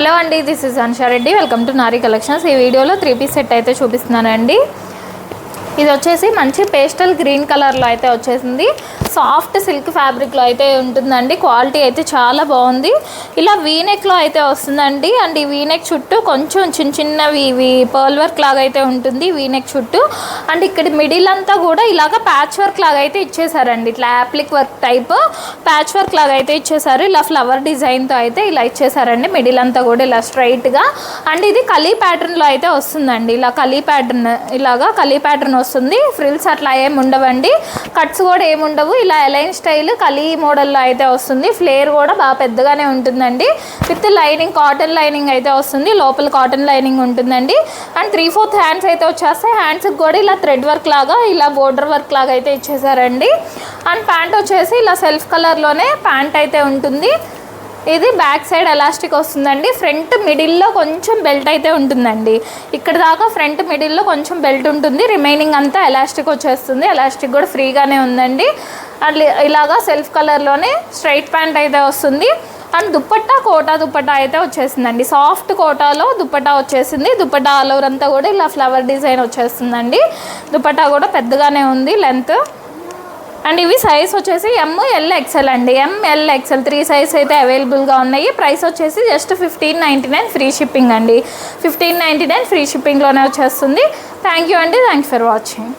Hello అండి, this is Ansha Reddy. Welcome to Nari collections. ఈ వీడియోలో 3 పీస్ సెట్ అయితే చూపిస్తున్నానండి. ఇది వచ్చేసి మంచి పేస్టల్ గ్రీన్ కలర్లో అయితే వచ్చేసింది. సాఫ్ట్ సిల్క్ ఫ్యాబ్రిక్లో అయితే ఉంటుందండి. క్వాలిటీ అయితే చాలా బాగుంది. ఇలా వీనెక్లో అయితే వస్తుందండి. అండ్ ఈ వీనెక్ చుట్టూ కొంచెం చిన్న చిన్నవి ఇవి పర్ల్ వర్క్ లాగా అయితే ఉంటుంది వీనెక్ చుట్టూ. అండ్ ఇక్కడ మిడిల్ అంతా కూడా ఇలాగ ప్యాచ్ వర్క్ లాగా అయితే ఇచ్చేసారండి. ఇట్లా appliqué work type patch work లాగా అయితే ఇచ్చేసారు. ఇలా ఫ్లవర్ డిజైన్తో అయితే ఇలా ఇచ్చేసారండి. మిడిల్ అంతా కూడా ఇలా స్ట్రైట్గా. అండ్ ఇది కలీ ప్యాటర్న్లో అయితే వస్తుందండి. ఇలా కలీ ప్యాటర్న్, ఇలాగా కలీ ప్యాటర్న్ వస్తుంది. ఫ్రిల్స్ అట్లా ఏమి ఉండవండి, కట్స్ కూడా ఏమి ఉండవు. ఇలా ఎలైన్ స్టైల్ కలీ మోడల్లో అయితే వస్తుంది. ఫ్లేర్ కూడా బాగా పెద్దగానే ఉంటుందండి. విత్ లైనింగ్, కాటన్ లైనింగ్ అయితే వస్తుంది. లోపల కాటన్ లైనింగ్ ఉంటుందండి. అండ్ 3/4 హ్యాండ్స్ అయితే వచ్చేస్తాయి. హ్యాండ్స్కి కూడా ఇలా థ్రెడ్ వర్క్ లాగా, ఇలా బోర్డర్ వర్క్ లాగా అయితే ఇచ్చేసారండి. అండ్ ప్యాంట్ వచ్చేసి ఇలా సెల్ఫ్ కలర్లోనే ప్యాంట్ అయితే ఉంటుంది. ఇది బ్యాక్ సైడ్ ఎలాస్టిక్ వస్తుందండి. ఫ్రంట్ మిడిల్లో కొంచెం బెల్ట్ అయితే ఉంటుందండి. ఇక్కడ దాకా ఫ్రంట్ మిడిల్లో కొంచెం బెల్ట్ ఉంటుంది. రిమైనింగ్ అంతా ఎలాస్టిక్ వచ్చేస్తుంది. ఎలాస్టిక్ కూడా ఫ్రీగానే ఉందండి. అండ్ ఇలాగా సెల్ఫ్ కలర్లోనే స్ట్రైట్ ప్యాంట్ అయితే వస్తుంది. అండ్ దుప్పట్టా, కోటా దుప్పట్టా అయితే వచ్చేసిందండి. సాఫ్ట్ కోటాలో దుప్పట్టా వచ్చేసింది. దుప్పట్టా ఆల్ ఓవర్ అంతా కూడా ఇలా ఫ్లవర్ డిజైన్ వచ్చేస్తుందండి. దుప్పట్టా కూడా పెద్దగానే ఉంది లెంత్. అండ్ ఇవి సైజ్ వచ్చేసి ML XL అండి. ML XL 3 సైజ్ అయితే అవైలబుల్గా ఉన్నాయి. ప్రైస్ వచ్చేసి జస్ట్ 1599 ఫ్రీ షిప్పింగ్ అండి. 1599 ఫ్రీ షిప్పింగ్లోనే వచ్చేస్తుంది. థ్యాంక్ యూ అండి. Thanks for watching.